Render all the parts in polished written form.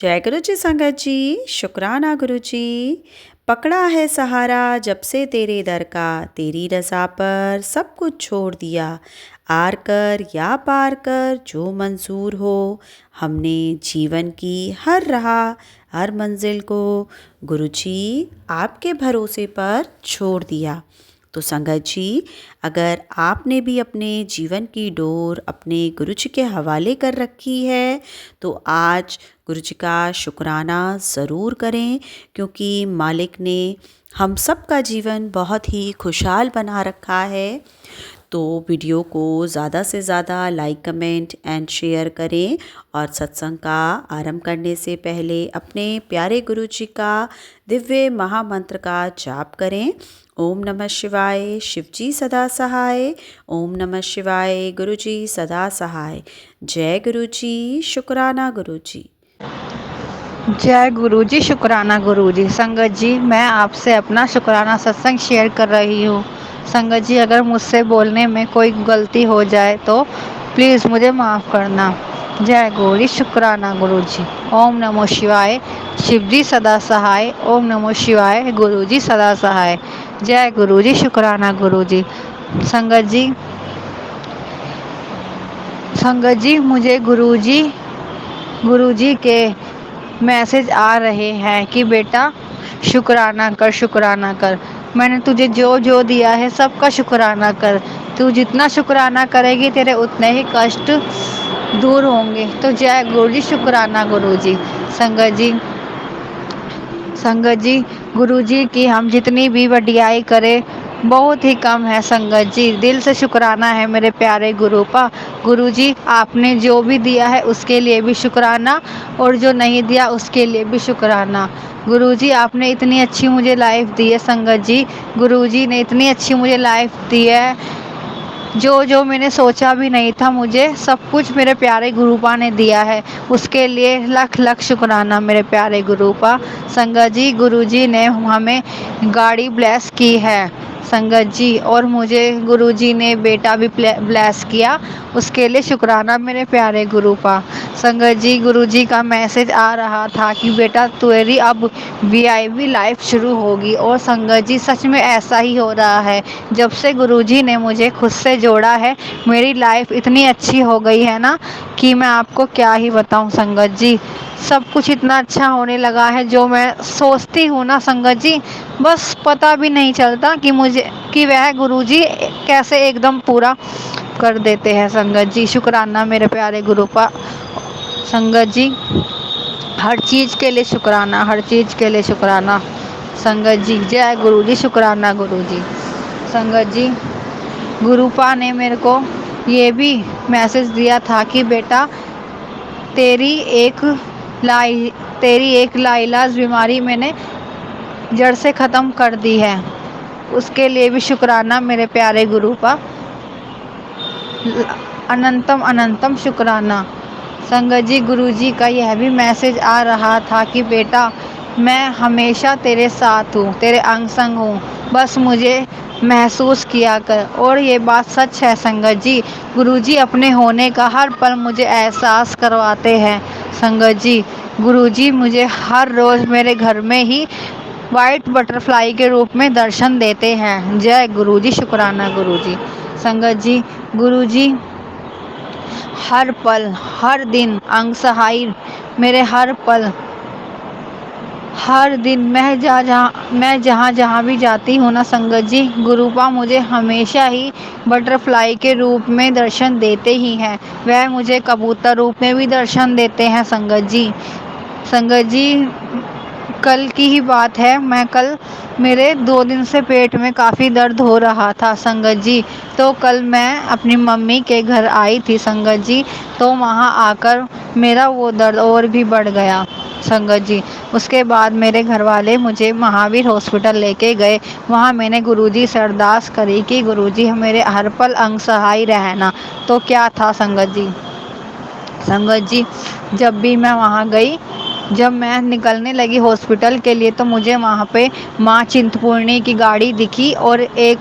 जय गुरु जी संगत जी। शुक्राना गुरु जी। पकड़ा है सहारा जब से तेरे दर का, तेरी रज़ा पर सब कुछ छोड़ दिया। आर कर या पार कर जो मंजूर हो, हमने जीवन की हर राह हर मंजिल को गुरु जी आपके भरोसे पर छोड़ दिया। तो संगत जी, अगर आपने भी अपने जीवन की डोर अपने गुरु जी के हवाले कर रखी है तो आज गुरु जी का शुक्राना ज़रूर करें, क्योंकि मालिक ने हम सब का जीवन बहुत ही खुशहाल बना रखा है। तो वीडियो को ज़्यादा से ज़्यादा लाइक कमेंट एंड शेयर करें और सत्संग का आरंभ करने से पहले अपने प्यारे गुरु जी का दिव्य महामंत्र का जाप करें। ओम नमः शिवाय, शिव जी सदा सहाय। ओम नमः शिवाय, गुरु जी सदा सहाय। जय गुरु जी, शुक्राना गुरु जी। जय गुरु जी, शुक्राना गुरु जी। संगत जी, मैं आपसे अपना शुक्राना सत्संग शेयर कर रही हूँ। संगत जी, अगर मुझसे बोलने में कोई गलती हो जाए तो प्लीज़ मुझे माफ़ करना। जय गुरु जी, शुक्राना गुरु जी। ओम नमो शिवाय, शिव जी सदा सहाय। ओम नमो शिवाय, गुरु जी सदा सहाय। जय गुरु जी, शुक्राना गुरु जी। संगत जी, मुझे गुरु जी के मैसेज आ रहे हैं कि बेटा शुक्राना कर, शुक्राना कर। मैंने तुझे जो जो दिया है सबका शुक्राना कर। तू जितना शुक्राना करेगी तेरे उतने ही कष्ट दूर होंगे। तो जय गुरु जी, शुक्राना गुरु जी। संगत जी, गुरु जी की हम जितनी भी वडियाई करें बहुत ही कम है। संगत जी, दिल से शुक्राना है मेरे प्यारे गुरु का। गुरु जी, आपने जो भी दिया है उसके लिए भी शुक्राना और जो नहीं दिया उसके लिए भी शुक्राना। गुरु जी, आपने इतनी अच्छी मुझे लाइफ दी है। संगत जी, गुरु जी ने इतनी अच्छी मुझे लाइफ दी है, जो जो मैंने सोचा भी नहीं था, मुझे सब कुछ मेरे प्यारे गुरुपा ने दिया है। उसके लिए लख लख शुक्राना मेरे प्यारे गुरुपा। संगत जी, गुरु जी ने हमें गाड़ी ब्लेस की है संगत जी, और मुझे गुरु जी ने बेटा भी ब्लेस किया। उसके लिए शुक्राना मेरे प्यारे गुरुपा। संगत जी, गुरु जी का मैसेज आ रहा था कि बेटा तेरी अब वीआईपी लाइफ शुरू होगी। और संगत जी, सच में ऐसा ही हो रहा है। जब से गुरु जी ने मुझे खुद से जोड़ा है, मेरी लाइफ इतनी अच्छी हो गई है ना कि मैं आपको क्या ही बताऊं। संगत जी, सब कुछ इतना अच्छा होने लगा है, जो मैं सोचती हूँ ना संगत जी, बस पता भी नहीं चलता कि वह गुरु जी कैसे एकदम पूरा कर देते हैं। संगत जी, शुक्राना मेरे प्यारे गुरु का। संगत जी, हर चीज़ के लिए शुक्राना, हर चीज़ के लिए शुक्राना। संगत जी, जय गुरु जी, शुक्राना गुरु जी। संगत जी, गुरुपा ने मेरे को ये भी मैसेज दिया था कि बेटा तेरी एक लाइलाज बीमारी मैंने जड़ से ख़त्म कर दी है। उसके लिए भी शुक्राना मेरे प्यारे गुरुपा। अनंतम अनंतम शुक्राना। संगत जी, गुरु जी का यह भी मैसेज आ रहा था कि बेटा मैं हमेशा तेरे साथ हूँ, तेरे अंग संग हूँ, बस मुझे महसूस किया कर। और ये बात सच है संगत जी, गुरु जी अपने होने का हर पल मुझे एहसास करवाते हैं। संगत जी, गुरु जी मुझे हर रोज़ मेरे घर में ही वाइट बटरफ्लाई के रूप में दर्शन देते हैं। जय गुरु जी, शुक्राना गुरु जी। संगत जी, गुरु जी हर पल हर दिन अंग सहाय मेरे हर पल हर दिन मैं जहाँ जहाँ भी जाती हूँ ना संगत जी, गुरुपा मुझे हमेशा ही बटरफ्लाई के रूप में दर्शन देते ही हैं। वह मुझे कबूतर रूप में भी दर्शन देते हैं। संगत जी, कल की ही बात है, मैं कल मेरे 2 दिन से पेट में काफ़ी दर्द हो रहा था संगत जी। तो कल मैं अपनी मम्मी के घर आई थी संगत जी, तो वहाँ आकर मेरा वो दर्द और भी बढ़ गया संगत जी। उसके बाद मेरे घर वाले मुझे महावीर हॉस्पिटल लेके गए। वहाँ मैंने गुरुजी से अरदास करी कि गुरुजी मेरे हर पल अंग सहाय रहना। तो क्या था संगत जी, जब भी मैं वहाँ गई, जब मैं निकलने लगी हॉस्पिटल के लिए, तो मुझे वहाँ पे माँ चिंतपूर्णी की गाड़ी दिखी और एक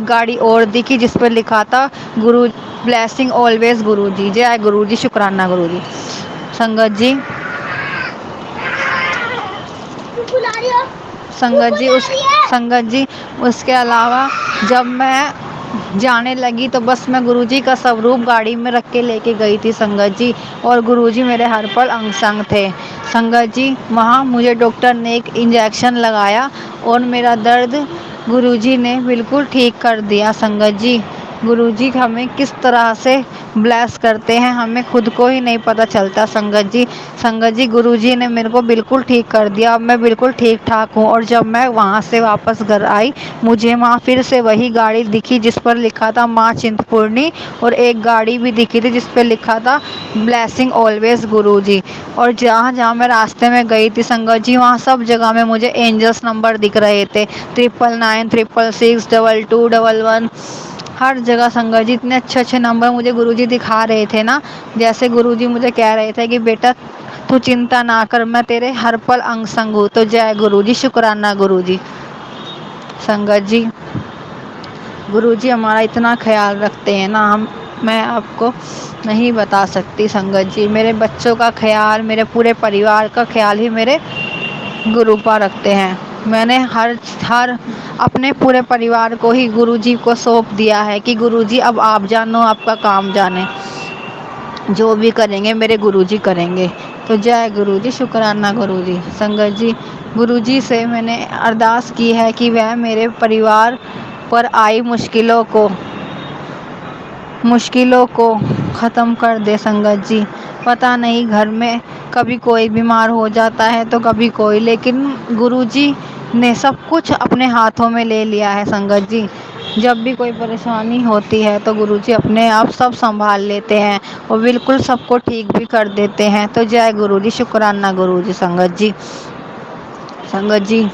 गाड़ी और दिखी जिस पर लिखा था गुरु ब्लेसिंग ऑलवेज गुरु जी। जय गुरु जी, शुक्राना गुरु जी। संगत जी, संगत जी उसके अलावा जब मैं जाने लगी तो बस मैं गुरुजी का स्वरूप गाड़ी में रख के लेके गई थी संगत जी, और गुरुजी मेरे हर पल अंग संग थे संगत जी। वहाँ मुझे डॉक्टर ने एक इंजेक्शन लगाया और मेरा दर्द गुरुजी ने बिल्कुल ठीक कर दिया संगत जी। गुरुजी हमें किस तरह से ब्लेस करते हैं हमें खुद को ही नहीं पता चलता संगत जी। संगत जी गुरुजी ने मेरे को बिल्कुल ठीक कर दिया, अब मैं बिल्कुल ठीक ठाक हूँ। और जब मैं वहाँ से वापस घर आई मुझे वहाँ फिर से वही गाड़ी दिखी जिस पर लिखा था माँ चिंतपूर्णी, और एक गाड़ी भी दिखी थी जिस पर लिखा था ब्लेसिंग ऑलवेज गुरुजी। और जहाँ जहाँ मैं रास्ते में गई थी संगत जी वहाँ सब जगह में मुझे एंजल्स नंबर दिख रहे थे, 999, 666, 22, 11। हर जगह संगत जी इतने अच्छे अच्छे नंबर मुझे गुरुजी दिखा रहे थे ना, जैसे गुरुजी मुझे कह रहे थे कि बेटा तू चिंता ना कर, मैं तेरे हर पल अंग संग हूँ। तो जय गुरुजी, शुक्राना गुरुजी। संगत जी गुरुजी हमारा इतना ख्याल रखते हैं ना, मैं आपको नहीं बता सकती संगत जी। मेरे बच्चों का ख्याल, मेरे पूरे परिवार का ख्याल ही मेरे गुरुपा रखते हैं। मैंने हर हर अपने पूरे परिवार को ही गुरुजी को सौंप दिया है कि गुरुजी अब आप जानो, आपका काम जाने, जो भी करेंगे मेरे गुरुजी करेंगे। तो जय गुरुजी, शुक्राना गुरुजी। संगत जी गुरुजी से मैंने अरदास की है कि वह मेरे परिवार पर आई मुश्किलों को ख़त्म कर दे संगत जी। पता नहीं घर में कभी कोई बीमार हो जाता है तो कभी कोई, लेकिन गुरुजी ने सब कुछ अपने हाथों में ले लिया है संगत जी। जब भी कोई परेशानी होती है तो गुरुजी अपने आप सब संभाल लेते हैं और बिल्कुल सबको ठीक भी कर देते हैं। तो जय गुरुजी, शुक्राना गुरुजी। संगत जी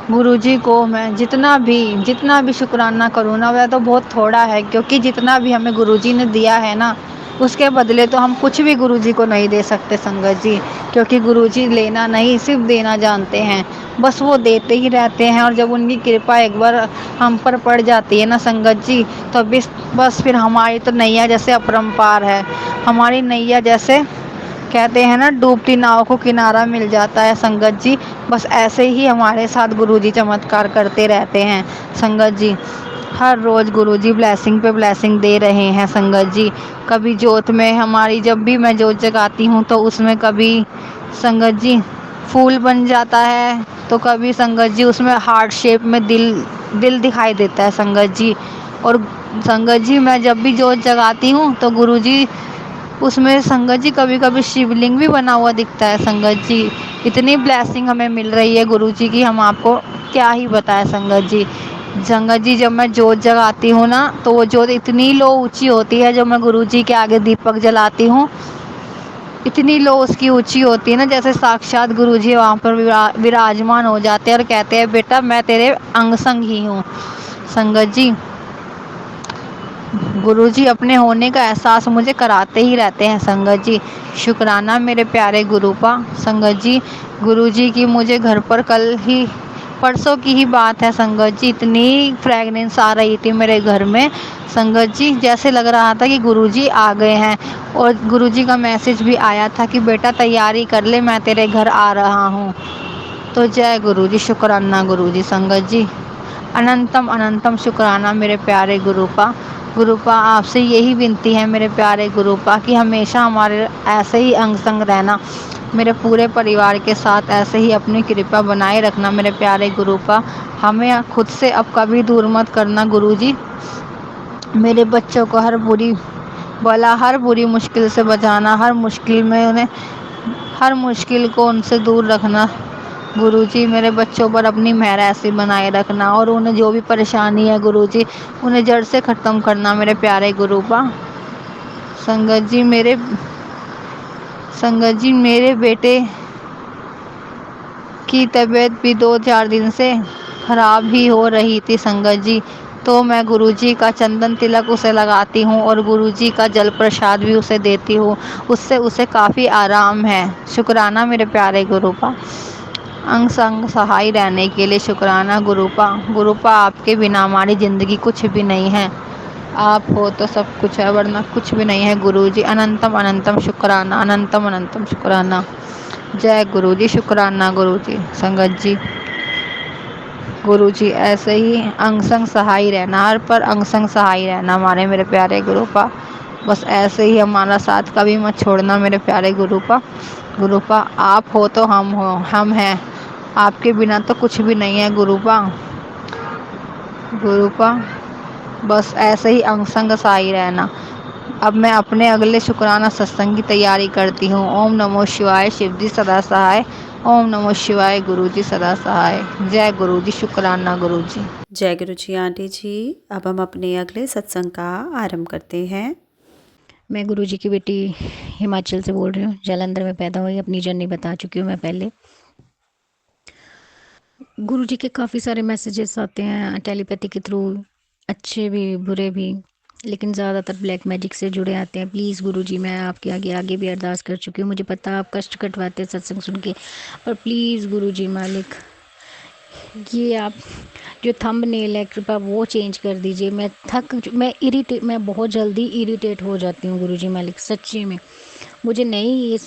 गुरुजी को मैं जितना भी शुक्राना करूँ ना वह तो बहुत थोड़ा है, क्योंकि जितना भी हमें गुरुजी ने दिया है ना उसके बदले तो हम कुछ भी गुरुजी को नहीं दे सकते संगत जी, क्योंकि गुरुजी लेना नहीं सिर्फ देना जानते हैं। बस वो देते ही रहते हैं, और जब उनकी कृपा एक बार हम पर पड़ जाती है ना संगत जी, तो बस फिर हमारी तो नैया जैसे अपरंपार है। हमारी नैया जैसे कहते हैं ना डूबती नाव को किनारा मिल जाता है संगत जी, बस ऐसे ही हमारे साथ गुरुजी चमत्कार करते रहते हैं संगत जी। हर रोज़ गुरुजी ब्लेसिंग पे ब्लेसिंग दे रहे हैं संगत जी। कभी जोत में हमारी, जब भी मैं जोत जगाती हूँ तो उसमें कभी संगत जी फूल बन जाता है, तो कभी संगत जी उसमें हार्ट शेप में दिल दिखाई देता है संगत जी। और संगत जी मैं जब भी जोत जगाती हूँ तो गुरुजी उसमें संगत जी कभी कभी शिवलिंग भी बना हुआ दिखता है संगत जी। इतनी ब्लेसिंग हमें मिल रही है गुरुजी की, हम आपको क्या ही बताएं संगत जी। संगत जी जब मैं जोत जगाती हूँ ना तो वो जोत इतनी लो ऊंची होती है, जब मैं गुरुजी के आगे दीपक जलाती हूँ इतनी लो उसकी ऊंची होती है ना, जैसे साक्षात गुरुजी वहाँ पर विराजमान हो जाते हैं और कहते हैं बेटा मैं तेरे अंग संग ही हूँ। संगत जी गुरुजी अपने होने का एहसास मुझे कराते ही रहते हैं संगत जी। शुक्राना मेरे प्यारे गुरुपा। संगत जी गुरुजी की मुझे घर पर परसों की ही बात है संगत जी, इतनी फ्रेगनेंस आ रही थी मेरे घर में संगत जी, जैसे लग रहा था कि गुरुजी आ गए हैं। और गुरुजी का मैसेज भी आया था कि बेटा तैयारी कर ले, मैं तेरे घर आ रहा हूँ। तो जय गुरुजी, शुक्राना गुरुजी। संगत जी अनंतम अनंतम शुक्राना मेरे प्यारे गुरुपा। गुरुपा आपसे यही विनती है मेरे प्यारे गुरुपा कि हमेशा हमारे ऐसे ही अंग संग रहना, मेरे पूरे परिवार के साथ ऐसे ही अपनी कृपा बनाए रखना मेरे प्यारे गुरुपा। हमें खुद से अब कभी दूर मत करना गुरुजी। मेरे बच्चों को हर बुरी मुश्किल से बचाना, हर मुश्किल को उनसे दूर रखना गुरुजी। मेरे बच्चों पर अपनी मेहर ऐसी बनाए रखना, और उन्हें जो भी परेशानी है गुरुजी उन्हें जड़ से ख़त्म करना मेरे प्यारे गुरुपा। संगत जी मेरे बेटे की तबीयत भी 2-4 दिन से ख़राब ही हो रही थी संगत जी, तो मैं गुरुजी का चंदन तिलक उसे लगाती हूँ और गुरुजी का जल प्रसाद भी उसे देती हूँ, उससे उसे काफ़ी आराम है। शुक्राना मेरे प्यारे गुरुपा। अंग संग सहाय रहने के लिए शुक्राना गुरुपा। गुरुपा आपके बिना हमारी ज़िंदगी कुछ भी नहीं है, आप हो तो सब कुछ है, वरना कुछ भी नहीं है गुरुजी। अनंतम अनंतम शुक्राना, अनंतम अनंतम शुक्राना। जय गुरु जी, शुक्राना गुरु जी। संगत जी, गुरु जी ऐसे ही अंग संग सहाय रहना, हर पर अंग संग सहाय रहना हमारे मेरे प्यारे गुरु पा। बस ऐसे ही हमारा साथ कभी मत छोड़ना मेरे प्यारे गुरु पा। गुरु पा आप हो तो हम हो, हम हैं, आपके बिना तो कुछ भी नहीं है गुरु पा। गुरु पा बस ऐसे ही अंग संग सहाय रहना। अब मैं अपने अगले शुक्राना सत्संग की तैयारी करती हूँ। ओम नमो शिवाय, शिव जी सदा सहाय। ओम नमो शिवाय, गुरु जी सदा सहाय। जय गुरु जी, शुक्राना गुरु जी। जय गुरु जी आंटी जी। अब हम अपने अगले सत्संग का आरंभ करते हैं। मैं गुरु जी की बेटी हिमाचल से बोल रही हूँ। जालंधर में पैदा हुई, अपनी जर्नी बता चुकी हूँ मैं पहले। गुरु जी के काफ़ी सारे मैसेजेस आते हैं टेलीपैथी के थ्रू, अच्छे भी बुरे भी, लेकिन ज़्यादातर ब्लैक मैजिक से जुड़े आते हैं। प्लीज़ गुरु जी, मैं आपके आगे आगे भी अरदास कर चुकी हूँ, मुझे पता आप कष्ट कटवाते हैं सत्संग सुन के, पर प्लीज़ गुरु जी मालिक, ये आप जो थंबनेल है कृपया वो चेंज कर दीजिए। मैं बहुत जल्दी इरिटेट हो जाती हूँ गुरु जी मालिक, सच्ची में। मुझे नहीं ये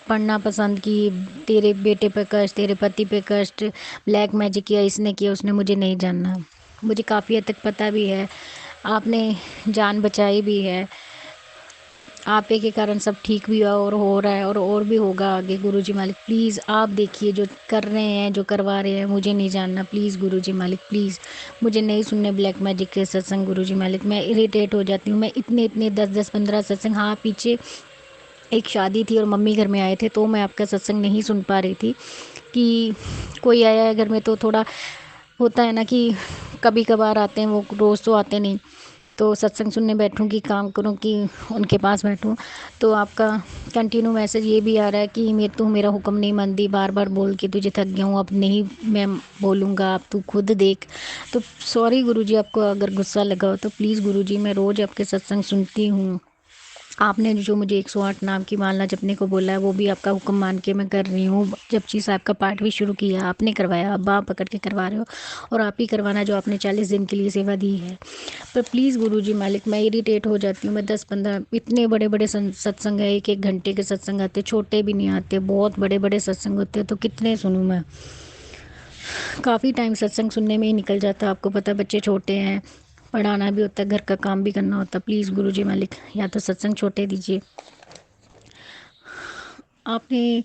पढ़ना पसंद कि तेरे बेटे पे कष्ट, तेरे पति पे कष्ट, ब्लैक मैजिक किया, इसने किया, उसने, मुझे नहीं जानना। मुझे काफ़ी हद तक पता भी है, आपने जान बचाई भी है, आप ही के कारण सब ठीक भी हुआ और हो रहा है और भी होगा आगे। गुरु जी मालिक प्लीज़ आप देखिए, जो कर रहे हैं, जो करवा रहे हैं, मुझे नहीं जानना। प्लीज़ गुरु जी मालिक प्लीज़, मुझे नहीं सुनने ब्लैक मैजिक के सत्संग गुरु जी मालिक। मैं इरिटेट हो जाती हूँ। मैं इतने 10-15 सत्संग, हाँ पीछे एक शादी थी और मम्मी घर में आए थे तो मैं आपका सत्संग नहीं सुन पा रही थी, कि कोई आया है घर में तो थोड़ा होता है ना कि कभी कभार आते हैं, वो रोज़ तो आते नहीं, तो सत्संग सुनने बैठूं कि काम करूं कि उनके पास बैठूं। तो आपका कंटिन्यू मैसेज ये भी आ रहा है कि तू मेरा हुक्म नहीं मानती, बार बार बोल के तुझे थक गया हूँ, अब नहीं मैं बोलूँगा, अब तू खुद देख। तो सॉरी गुरुजी, आपको अगर गुस्सा लगा हो तो प्लीज़ गुरुजी, मैं रोज़ आपके सत्संग सुनती हूँ। आपने जो मुझे 108 नाम की माला जपने को बोला है वो भी आपका हुक्म मान के मैं कर रही हूँ। जपजी साहब का पाठ भी शुरू किया, आपने करवाया, अब आप पकड़ के करवा रहे हो, और आप ही करवाना जो आपने 40 दिन के लिए सेवा दी है। पर प्लीज़ गुरुजी मालिक, मैं इरिटेट हो जाती हूँ। मैं 10-15 इतने बड़े बड़े सत्संग है, 1-1 घंटे के सत्संग आते, छोटे भी नहीं आते, बहुत बड़े बड़े सत्संग होते हैं, तो कितने सुनूँ मैं। काफ़ी टाइम सत्संग सुनने में ही निकल जाता है। आपको पता है बच्चे छोटे हैं, पढ़ाना भी होता है, घर का काम भी करना होता है। प्लीज़ गुरुजी मालिक, या तो सत्संग छोटे दीजिए। आपने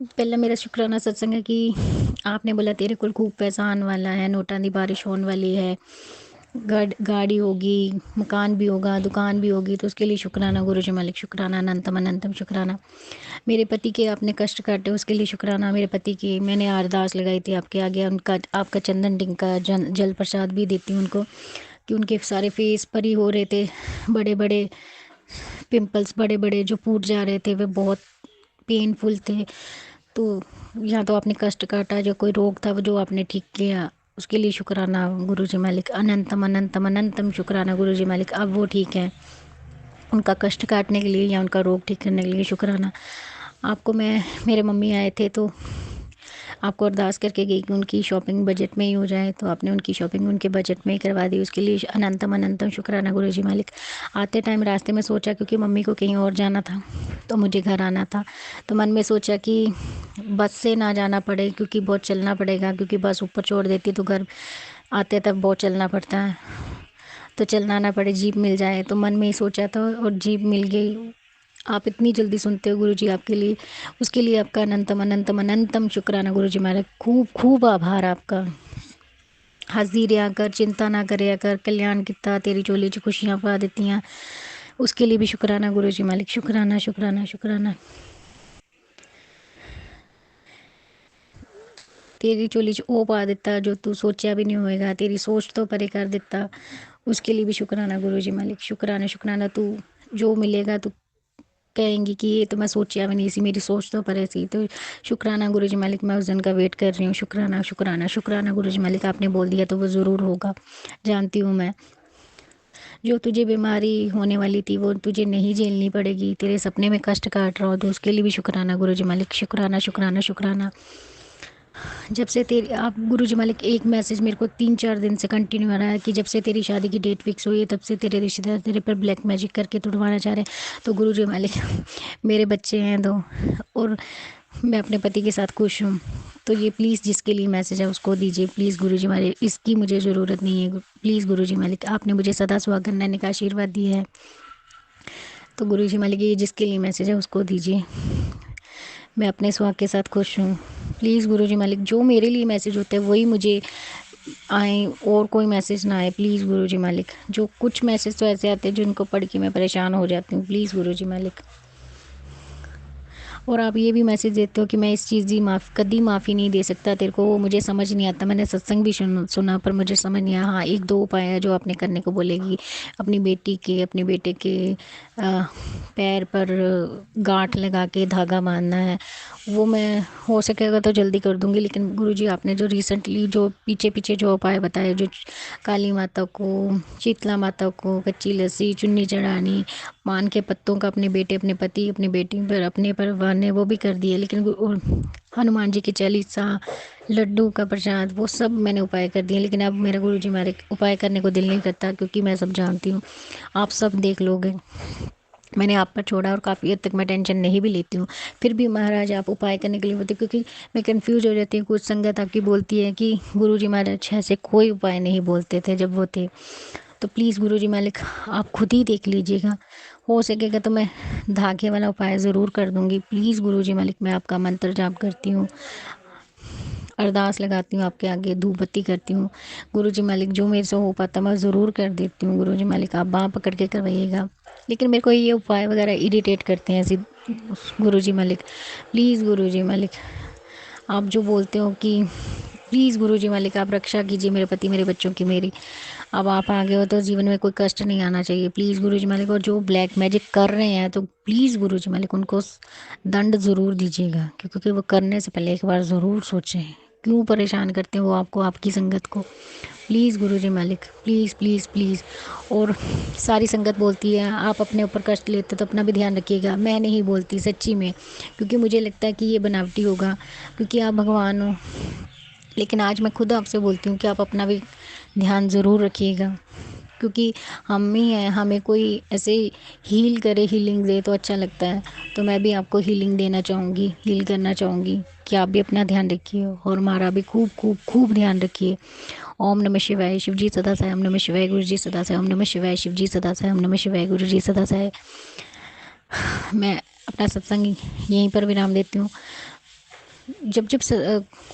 पहला मेरा शुक्राना सत्संग है कि आपने बोला तेरे को खूब पैसा आने वाला है, नोटां दी बारिश होने वाली है, गाड़ी होगी, मकान भी होगा, दुकान भी होगी, तो उसके लिए शुक्राना गुरुजी मालिक, शुक्राना अनंतम अनंतम शुक्राना। मेरे पति के आपने कष्ट काटे उसके लिए शुक्राना। मेरे पति की मैंने अरदास लगाई थी आपके आगे, उनका आपका चंदन टिंका जल प्रसाद भी देती हूँ उनको, कि उनके सारे फेस पर ही हो रहे थे बड़े बड़े पिंपल्स, बड़े बड़े जो फूट जा रहे थे, वे बहुत पेनफुल थे। तो या तो आपने कष्ट काटा, जो कोई रोग था वो जो आपने ठीक किया, उसके लिए शुक्राना गुरुजी मालिक, अनंतम अनंतम अनंतम शुक्राना गुरुजी मालिक। अब वो ठीक है, उनका कष्ट काटने के लिए या उनका रोग ठीक करने के लिए शुक्राना। आपको मैं, मेरे मम्मी आए थे तो आपको अरदास करके गई कि उनकी शॉपिंग बजट में ही हो जाए, तो आपने उनकी शॉपिंग उनके बजट में ही करवा दी, उसके लिए अनंतम अनंतम शुक्राना गुरुजी मालिक। आते टाइम रास्ते में सोचा, क्योंकि मम्मी को कहीं और जाना था तो मुझे घर आना था, तो मन में सोचा कि बस से ना जाना पड़े, क्योंकि बहुत चलना पड़ेगा, क्योंकि बस ऊपर छोड़ देती तो घर आते तक बहुत चलना पड़ता है, तो चलना ना पड़े, जीप मिल जाए, तो मन में ही सोचा था और जीप मिल गई। आप इतनी जल्दी सुनते हो गुरुजी, आपके लिए, उसके लिए आपका अनंतम अनंतम अनंतम शुक्राना गुरुजी महाराज। खूब खूब आभार आपका। हंसदी रहा कर, चिंता ना करे कर, कल्याण किता तेरी चोली च खुशियाँ पा दित्तियां, उसके लिए भी शुक्राना गुरुजी मालिक, शुक्राना शुक्राना शुक्राना। तेरी चोली च ओ पा दिता जो तू सोचा भी नहीं होएगा, तेरी सोच तो परे कर दिता, उसके लिए भी शुक्राना गुरुजी मालिक, शुक्राना शुक्राना। तू जो मिलेगा तू कहेंगी कि ये तो मैं सोचा भी नहीं सी, मेरी सोच तो परे सी, तो शुक्राना गुरुजी मालिक, मैं उस दिन का वेट कर रही हूँ। शुक्राना शुक्राना शुक्राना गुरुजी मालिक, आपने बोल दिया तो वो ज़रूर होगा, जानती हूँ मैं। जो तुझे बीमारी होने वाली थी वो तुझे नहीं झेलनी पड़ेगी, तेरे सपने में कष्ट काट रहा हो तो उसके लिए भी शुक्राना गुरुजी मालिक, शुक्राना शुक्राना शुक्राना। जब से तेरी आप गुरुजी मालिक, एक मैसेज मेरे को 3-4 दिन से कंटिन्यू आ रहा है कि जब से तेरी शादी की डेट फिक्स हुई है तब से तेरे रिश्तेदार तेरे पर ब्लैक मैजिक करके तुड़वाना चाह रहे हैं। तो गुरुजी मालिक, मेरे बच्चे हैं 2 और मैं अपने पति के साथ खुश हूँ। तो ये प्लीज़ जिसके लिए मैसेज है उसको दीजिए प्लीज़ गुरुजी मालिक, इसकी मुझे ज़रूरत नहीं है। प्लीज़ गुरुजी मालिक, आपने मुझे सदा सुहागन रहने का आशीर्वाद दिया है, तो गुरुजी मालिक ये जिसके लिए मैसेज है उसको दीजिए। मैं अपने सुहाग के साथ खुश हूँ। प्लीज़ गुरुजी मालिक, जो मेरे लिए मैसेज होता है वही मुझे आए, और कोई मैसेज ना आए प्लीज़ गुरुजी मालिक। जो कुछ मैसेज तो ऐसे आते हैं जिनको पढ़ के मैं परेशान हो जाती हूँ, प्लीज़ गुरुजी मालिक। और आप ये भी मैसेज देते हो कि मैं इस चीज़ की कभी माफ़ी नहीं दे सकता तेरे को, वो मुझे समझ नहीं आता। मैंने सत्संग भी सुना पर मुझे समझ नहीं आया। हाँ, एक दो उपाय है जो आपने करने को बोलेगी। अपनी बेटी के, अपने बेटे के पैर पर गांठ लगा के धागा बांधना है, वो मैं हो सकेगा तो जल्दी कर दूंगी। लेकिन गुरुजी आपने जो रिसेंटली जो पीछे पीछे जो उपाय बताए, जो काली माता को, शीतला माता को कच्ची लस्सी, चुन्नी चढ़ानी, पान के पत्तों का अपने बेटे, अपने पति, अपनी बेटी पर, अपने पर वारने, वो भी कर दिए। लेकिन हनुमान जी की चालीसा, लड्डू का प्रसाद, वो सब मैंने उपाय कर दिए। लेकिन अब मेरा गुरुजी मारे उपाय करने को दिल नहीं करता, क्योंकि मैं सब जानती हूँ, आप सब देख लोगे। मैंने आप पर छोड़ा और काफ़ी हद तक मैं टेंशन नहीं भी लेती हूँ, फिर भी महाराज आप उपाय करने के लिए बोलते, क्योंकि मैं कंफ्यूज हो जाती हूँ। कुछ संगत आपकी बोलती है कि गुरुजी महाराज ऐसे कोई उपाय नहीं बोलते थे जब वो थे। तो प्लीज़ गुरुजी मालिक, आप खुद ही देख लीजिएगा, हो सकेगा तो मैं धागे वाला उपाय ज़रूर कर दूंगी। प्लीज़ गुरुजी मालिक, मैं आपका मंत्र जाप करती हूँ, अरदास लगाती हूँ आपके आगे, धूप बत्ती करती हूँ। गुरुजी मालिक, जो मेरे से हो पाता मैं ज़रूर कर देती हूँ। गुरुजी मालिक, आप बाँह पकड़ के करवाइएगा। लेकिन मेरे को ये उपाय वगैरह इरिटेट करते हैं ऐसे। गुरुजी मालिक प्लीज़, गुरुजी मालिक आप जो बोलते हो कि प्लीज़ गुरुजी मालिक आप रक्षा कीजिए मेरे पति, मेरे बच्चों की, मेरी। अब आप आगे हो तो जीवन में कोई कष्ट नहीं आना चाहिए, प्लीज़ गुरुजी मालिक। और जो ब्लैक मैजिक कर रहे हैं तो प्लीज़ गुरुजी मालिक उनको दंड ज़रूर दीजिएगा, क्योंकि वो करने से पहले एक बार ज़रूर सोचें। क्यों परेशान करते हैं वो आपको, आपकी संगत को। प्लीज़ गुरुजी मालिक, प्लीज़ प्लीज़ प्लीज़। और सारी संगत बोलती है आप अपने ऊपर कष्ट लेते तो अपना भी ध्यान रखिएगा। मैं नहीं बोलती सच्ची में, क्योंकि मुझे लगता है कि ये बनावटी होगा, क्योंकि आप भगवान हो। लेकिन आज मैं खुद आपसे बोलती हूँ कि आप अपना भी ध्यान ज़रूर रखिएगा, क्योंकि हम ही हैं, हमें कोई ऐसे हील करे, हीलिंग दे तो अच्छा लगता है। तो मैं भी आपको हीलिंग देना चाहूँगी, हील करना चाहूँगी कि आप भी अपना ध्यान रखिए और हमारा भी खूब खूब खूब ध्यान रखिए। ओम नमः शिवाय, शिव जी सदा साय। ओम नमः शिवाय, गुरु जी सदा साय। ओम नमः शिवाय, शिव जी सदा साय। ओम नमः शिवाय, गुरु जी सदा साय। मैं अपना सत्संग यहीं पर विराम देती हूँ। जब जब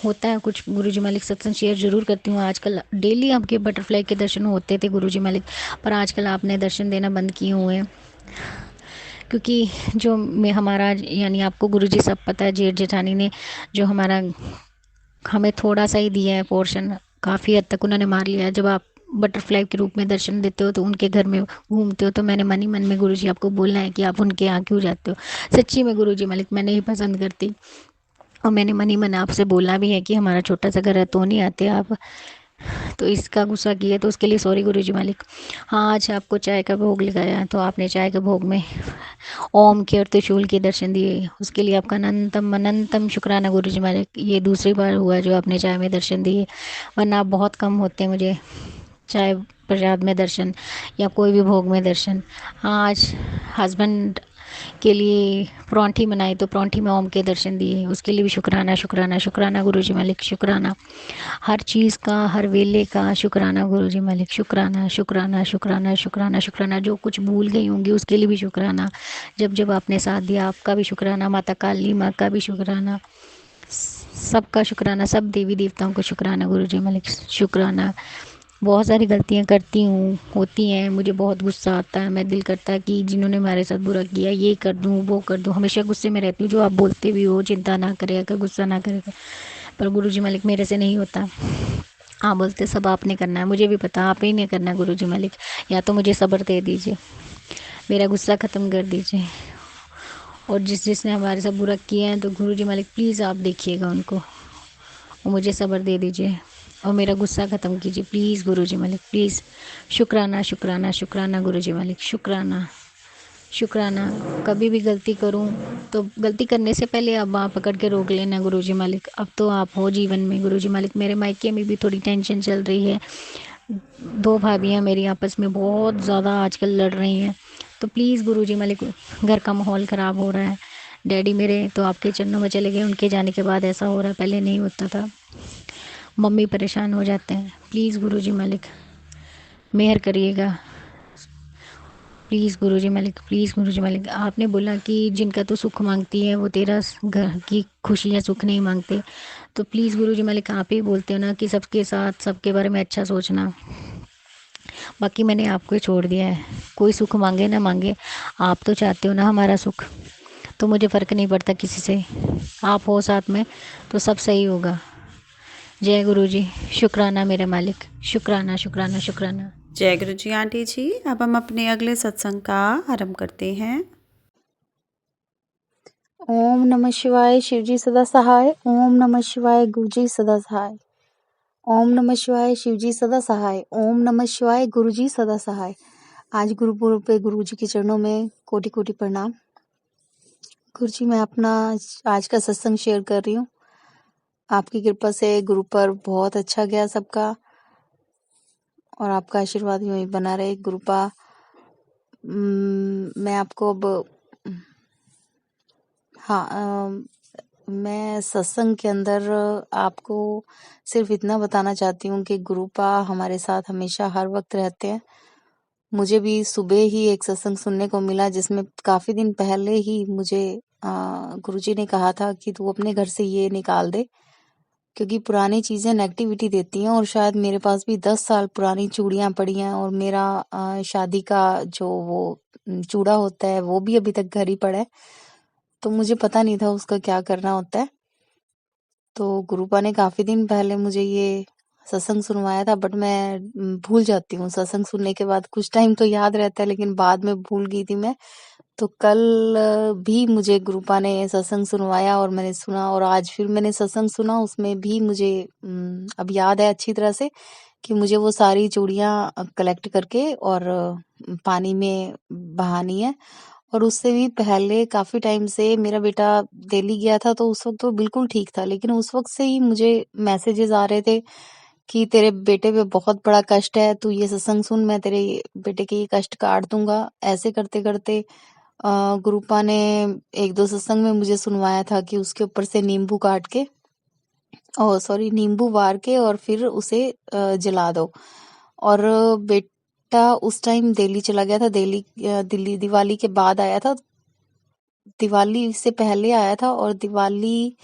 होता है कुछ गुरुजी मालिक, सत्संग शेयर ज़रूर करती हूँ। आजकल डेली आपके बटरफ्लाई के दर्शन होते थे गुरुजी मालिक, पर आजकल आपने दर्शन देना बंद किए हुए हैं, क्योंकि जो मैं हमारा यानी आपको गुरुजी सब पता है, जेठ जेठानी ने जो हमारा हमें थोड़ा सा ही दिया है पोर्शन, काफ़ी हद तक उन्होंने मार लिया है। जब आप बटरफ्लाई के रूप में दर्शन देते हो तो उनके घर में घूमते हो, तो मैंने मन ही मन में गुरुजी आपको बोलना है कि आप उनके यहाँ क्यों जाते हो। सच्ची में गुरुजी मालिक मैं नहीं पसंद करती, और मैंने मन ही मन आपसे बोला भी है कि हमारा छोटा सा घर है तो नहीं आते आप, तो इसका गुस्सा किया, तो उसके लिए सॉरी गुरुजी मालिक। हाँ, आज आपको चाय का भोग लगाया तो आपने चाय के भोग में ओम के और त्रिशूल के दर्शन दिए, उसके लिए आपका अनंतम अनंतम शुक्राना गुरुजी मालिक। ये दूसरी बार हुआ जो आपने चाय में दर्शन दिए, वरना आप बहुत कम होते हैं मुझे चाय प्रसाद में दर्शन या कोई भी भोग में दर्शन। हाँ, आज हस्बैंड के लिए परांठी बनाई तो परांठी में ओम के दर्शन दिए, उसके लिए भी शुक्राना शुक्राना शुक्राना गुरुजी मालिक, शुक्राना हर चीज़ का, हर वेले का शुक्राना गुरुजी मालिक, शुक्राना शुक्राना शुक्राना शुक्राना शुक्राना। जो कुछ भूल गई होंगी उसके लिए भी शुक्राना, जब जब आपने साथ दिया आपका भी शुक्राना, माता काली माँ का भी शुक्राना, सबका शुक्राना, सब देवी देवताओं का शुक्राना गुरुजी मालिक, शुक्राना। बहुत सारी गलतियाँ करती हूँ, होती हैं, मुझे बहुत गुस्सा आता है, मैं दिल करता है कि जिन्होंने हमारे साथ बुरा किया ये कर दूँ वो कर दूँ, हमेशा गुस्से में रहती हूँ। जो आप बोलते भी हो चिंता ना करे कर, गुस्सा ना करे कर, पर गुरुजी मालिक मेरे से नहीं होता। आप बोलते सब आपने करना है, मुझे भी पता आप ही ने करना है गुरुजी मालिक। या तो मुझे सब्र दे दीजिए, मेरा गुस्सा ख़त्म कर दीजिए, और जिसने हमारे साथ बुरा किया है तो गुरुजी मालिक प्लीज़ आप देखिएगा उनको और मुझे सब्र दे दीजिए और मेरा गुस्सा ख़त्म कीजिए प्लीज़ गुरुजी मालिक, प्लीज़। शुक्राना शुक्राना शुक्राना गुरुजी मालिक, शुक्राना शुक्राना। कभी भी गलती करूं तो गलती करने से पहले आप बाँह पकड़ के रोक लेना गुरुजी मालिक। अब तो आप हो जीवन में गुरुजी मालिक। मेरे मायके में भी थोड़ी टेंशन चल रही है, दो भाभियाँ मेरी आपस में बहुत ज़्यादा आजकल लड़ रही हैं, तो प्लीज़ गुरुजी मालिक घर का माहौल ख़राब हो रहा है, डैडी मेरे तो आपके चरणों में चले गए, उनके जाने के बाद ऐसा हो रहा है, पहले नहीं होता था। मम्मी परेशान हो जाते हैं। प्लीज़ गुरुजी मालिक मेहर करिएगा, प्लीज़ गुरुजी मालिक, प्लीज़ गुरुजी मालिक। आपने बोला कि जिनका तो सुख मांगती है वो तेरा घर की खुशी या सुख नहीं मांगते, तो प्लीज़ गुरुजी मालिक आप ही बोलते हो ना कि सबके साथ सबके बारे में अच्छा सोचना। बाकी मैंने आपको ही छोड़ दिया है, कोई सुख मांगे ना मांगे, आप तो चाहते हो ना हमारा सुख, तो मुझे फ़र्क नहीं पड़ता किसी से, आप हो साथ में तो सब सही होगा। जय गुरुजी, शुक्राना मेरे मालिक, शुक्राना शुक्राना शुक्राना। जय गुरु जी आंटी जी। अब हम अपने अगले सत्संग का आरंभ करते हैं। ओम नमः शिवाय शिवजी सदा सहाय। ओम नमः शिवाय गुरुजी सदा सहाय। ओम नमः शिवाय शिवजी सदा सहाय। ओम नमः शिवाय गुरुजी सदा सहाय। आज गुरु पूर्व पे गुरुजी के चरणों में कोटि कोटि प्रणाम। गुरुजी मैं अपना आज का सत्संग शेयर कर रही हूँ। आपकी कृपा से गुरु पर बहुत अच्छा गया सबका, और आपका आशीर्वाद यूं ही बना रहे गुरुपा। मैं आपको अब मैं सत्संग के अंदर आपको सिर्फ इतना बताना चाहती हूँ कि गुरुपा हमारे साथ हमेशा हर वक्त रहते हैं। मुझे भी सुबह ही एक सत्संग सुनने को मिला जिसमें काफी दिन पहले ही मुझे गुरुजी ने कहा था कि तू अपने घर से ये निकाल दे, क्योंकि पुरानी चीजें नेगेटिविटी देती हैं। और शायद मेरे पास भी 10 साल पुरानी चूड़ियां पड़ी हैं, और मेरा शादी का जो वो चूड़ा होता है वो भी अभी तक घर ही पड़ा है, तो मुझे पता नहीं था उसका क्या करना होता है। तो गुरुपा ने काफी दिन पहले मुझे ये सत्संग सुनवाया था, बट मैं भूल जाती हूँ। सत्संग सुनने के बाद कुछ टाइम तो याद रहता है, लेकिन बाद में भूल गई थी मैं। तो कल भी मुझे गुरुपा ने सत्संग सुनवाया और मैंने सुना, और आज फिर मैंने सत्संग सुना, उसमें भी मुझे अब याद है अच्छी तरह से कि मुझे वो सारी चूड़ियां कलेक्ट करके और पानी में बहानी है। और उससे भी पहले काफी टाइम से मेरा बेटा दिल्ली गया था, तो उस वक्त वो बिल्कुल ठीक था, लेकिन उस वक्त से ही मुझे मैसेजेस आ रहे थे कि तेरे बेटे पे बहुत बड़ा कष्ट है, तू ये सत्संग सुन, मैं तेरे बेटे के ये कष्ट काट दूंगा। ऐसे करते करते गुरुपा ने एक दो सत्संग में मुझे सुनवाया था कि उसके ऊपर से नींबू काट के, नींबू वार के और फिर उसे जला दो। और बेटा उस टाइम दिल्ली चला गया था, दिल्ली दिवाली के बाद आया था, दिवाली से पहले आया था, और दिवाली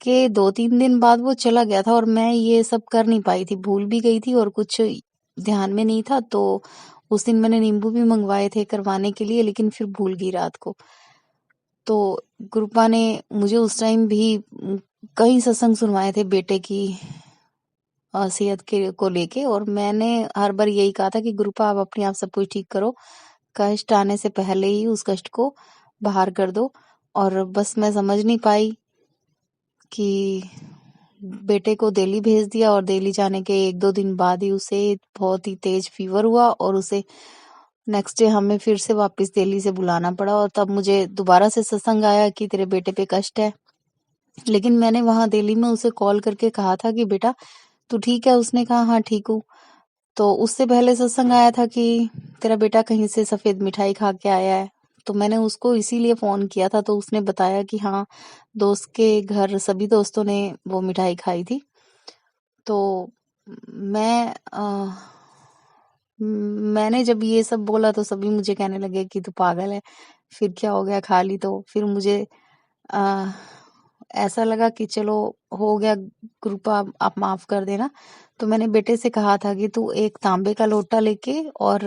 के 2-3 दिन बाद वो चला गया था, और मैं ये सब कर नहीं पाई थी, भूल भी गई थी और कुछ ध्यान में नहीं था। तो उस दिन मैंने नींबू भी मंगवाए थे करवाने के लिए, लेकिन फिर भूल गई रात को। तो गुरुपा ने मुझे उस टाइम भी कई सत्संग सुनवाए थे बेटे की सेहत के को लेके, और मैंने हर बार यही कहा था कि गुरुपा आप अपने आप सब कुछ ठीक करो, कष्ट आने से पहले ही उस कष्ट को बाहर कर दो। और बस मैं समझ नहीं पाई कि बेटे को दिल्ली भेज दिया, और दिल्ली जाने के 1-2 दिन बाद ही उसे बहुत ही तेज फीवर हुआ, और उसे नेक्स्ट डे हमें फिर से वापस दिल्ली से बुलाना पड़ा। और तब मुझे दोबारा से सत्संग आया कि तेरे बेटे पे कष्ट है, लेकिन मैंने वहां दिल्ली में उसे कॉल करके कहा था कि बेटा तू ठीक है? उसने कहा हाँ ठीक हूँ। तो उससे पहले सत्संग आया था कि तेरा बेटा कहीं से सफेद मिठाई खा के आया है, तो मैंने उसको इसीलिए फोन किया था। तो उसने बताया कि हाँ, दोस्त के घर सभी दोस्तों ने वो मिठाई खाई थी। तो मैं मैंने जब ये सब बोला तो सभी मुझे कहने लगे कि तू पागल है, फिर क्या हो गया, खा ली तो। फिर मुझे आ, ऐसा लगा कि चलो हो गया, कृपा आप माफ कर देना। तो मैंने बेटे से कहा था कि तू एक तांबे का लोटा लेके और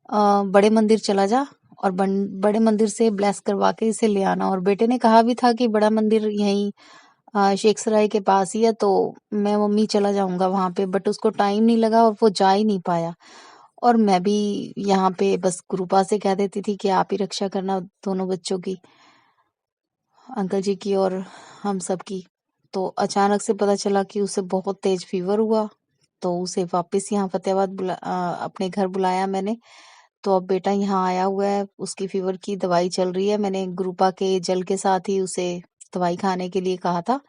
बड़े मंदिर चला जा, और बड़े मंदिर से ब्लेस करवा के इसे ले आना। और बेटे ने कहा भी था कि बड़ा मंदिर यहीं शेख सराय के पास ही है, तो मैं मम्मी चला जाऊंगा वहां पे, बट उसको टाइम नहीं लगा और वो जा ही नहीं पाया। और मैं भी यहाँ पे बस कृपा से कह देती थी कि आप ही रक्षा करना दोनों बच्चों की, अंकल जी की और हम सब की। तो अचानक से पता चला कि उसे बहुत तेज फीवर हुआ, तो उसे वापस यहाँ फतेहाबाद अपने घर बुलाया मैंने। तो अब बेटा यहाँ आया हुआ है, उसकी फीवर की दवाई चल रही है। मैंने गुरुपा के जल के साथ ही उसे दवाई खाने के लिए कहा था,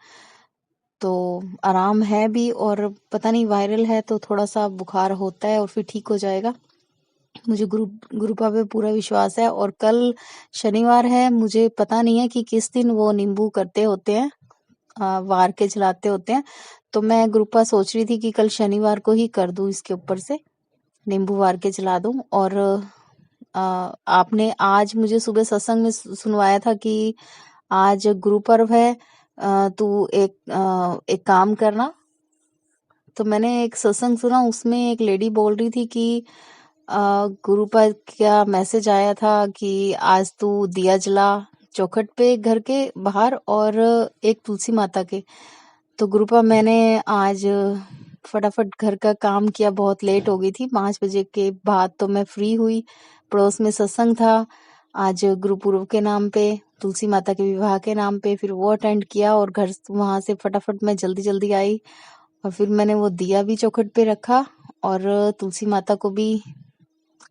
तो आराम है भी, और पता नहीं वायरल है तो थोड़ा सा बुखार होता है और फिर ठीक हो जाएगा। मुझे गुरुपा पे पूरा विश्वास है। और कल शनिवार है, मुझे पता नहीं है कि किस दिन वो नींबू करते होते हैं, वार के जलाते होते हैं। तो मैं गुरुपा सोच रही थी कि कल शनिवार को ही कर दूं, इसके ऊपर से नींबू वार के जला दूं। और आपने आज मुझे सुबह सत्संग में सुनवाया था कि आज गुरु पर्व है, तू एक काम करना। तो मैंने एक सत्संग सुना, उसमें एक लेडी बोल रही थी कि गुरु पर क्या मैसेज आया था कि आज तू दिया जला चौखट पे घर के बाहर और एक तुलसी माता के। तो गुरुपा मैंने आज फटाफट घर का काम किया, बहुत लेट हो गई थी, 5 बजे के बाद तो मैं फ्री हुई। पड़ोस में सत्संग था आज गुरु पूर्व के नाम पे, तुलसी माता के विवाह के नाम पे, फिर वो अटेंड किया और घर वहां से फटाफट मैं जल्दी जल्दी आई। और फिर मैंने वो दिया भी चौखट पे रखा और तुलसी माता को भी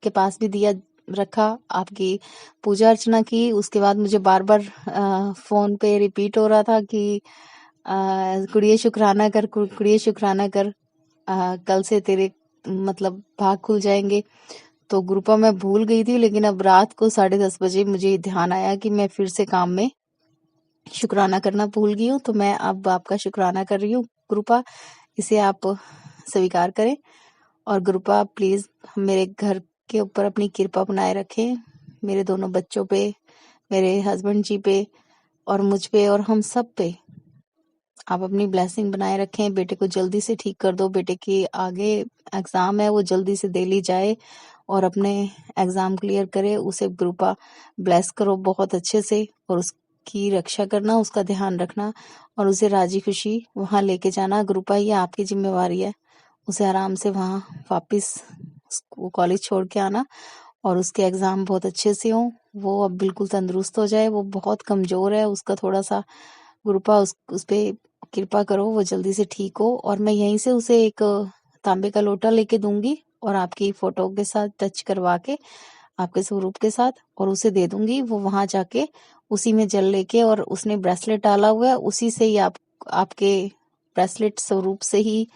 के पास भी दिया रखा, आपकी पूजा अर्चना की। उसके बाद मुझे बार बार फोन पे रिपीट हो रहा था कि कुड़िए शुक्राना कर, कुड़िए शुक्राना कर, कल से तेरे मतलब भाग खुल जाएंगे। तो ग्रुपा मैं भूल गई थी, लेकिन अब रात को 10:30 बजे मुझे ध्यान आया कि मैं फिर से काम में शुक्राना करना भूल गई हूँ। तो मैं अब आपका शुक्राना कर रही हूँ ग्रुपा, इसे आप स्वीकार करें। और ग्रुपा प्लीज मेरे घर के ऊपर अपनी कृपा बनाए रखें, मेरे दोनों बच्चों पे, मेरे हस्बैंड जी पे और मुझ पे और हम सब पे आप अपनी ब्लेसिंग बनाए रखें। बेटे को जल्दी से ठीक कर दो, बेटे की आगे एग्जाम है, वो जल्दी से दे ली जाए और अपने एग्जाम क्लियर करे। उसे ग्रुपा ब्लेस करो बहुत अच्छे से और उसकी रक्षा करना, उसका ध्यान रखना और उसे राजी खुशी वहां लेके जाना। ग्रुपा ये आपकी जिम्मेवारी है, उसे आराम से वहां वापिस कॉलेज छोड़ के आना और उसके एग्जाम बहुत अच्छे से हो, वो अब बिल्कुल तंदुरुस्त हो जाए। वो बहुत कमजोर है, उसका थोड़ा सा ग्रुपा उस पे कृपा करो, वो जल्दी से ठीक हो। और मैं यहीं से उसे एक तांबे का लोटा लेके दूंगी और आपकी फोटो के साथ टच करवा के, आपके स्वरूप के साथ, और उसे दे दूंगी। वो वहां जाके उसी में जल लेके, और उसने ब्रेसलेट डाला हुआ है, उसी से ही आपके ब्रेसलेट स्वरूप से ही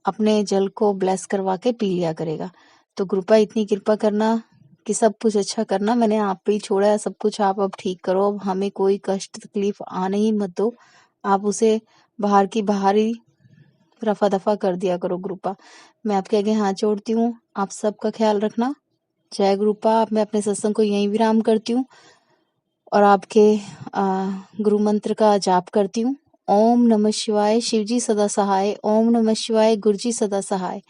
अपने जल को ब्लेस करवा के पी लिया करेगा। तो कृपा इतनी कृपा करना कि सब कुछ अच्छा करना, मैंने आप पे ही छोड़ा है, सब कुछ आप अब ठीक करो, अब हमें कोई कष्ट तकलीफ आने ही मत दो। आप उसे बाहर की बाहर ही रफा दफा कर दिया करो गुरुपा। मैं आपके आगे हाथ जोड़ती हूँ, आप सबका ख्याल रखना। जय गुरुपा। मैं अपने सत्संग को यहीं विराम करती हूँ और आपके गुरु मंत्र का जाप करती हूँ। ओम नमः शिवाय, शिवजी सदा सहाय। ओम नमः शिवाय, गुरुजी सदा सहाय।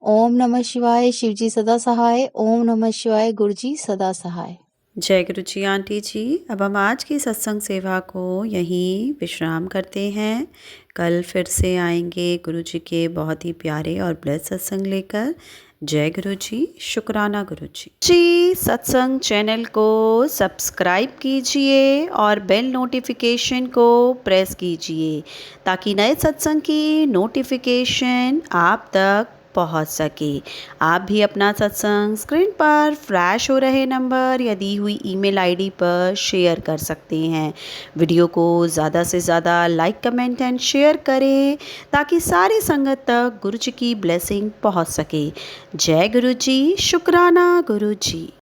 ओम नमः शिवाय, शिवजी सदा सहाय। ओम नमः शिवाय, गुरुजी सदा सहाय। जय गुरु जी आंटी जी। अब हम आज की सत्संग सेवा को यहीं विश्राम करते हैं। कल फिर से आएंगे गुरु जी के बहुत ही प्यारे और ब्लेस सत्संग लेकर। जय गुरु जी। शुक्राना गुरु जी। सत्संग चैनल को सब्सक्राइब कीजिए और बेल नोटिफिकेशन को प्रेस कीजिए ताकि नए सत्संग की नोटिफिकेशन आप तक पहुंच सके। आप भी अपना सत्संग स्क्रीन पर फ्लैश हो रहे नंबर या दी हुई ईमेल आईडी पर शेयर कर सकते हैं। वीडियो को ज़्यादा से ज़्यादा लाइक, कमेंट एंड शेयर करें ताकि सारी संगत तक गुरु जी की ब्लेसिंग पहुंच सके। जय गुरु जी। शुक्राना गुरु जी।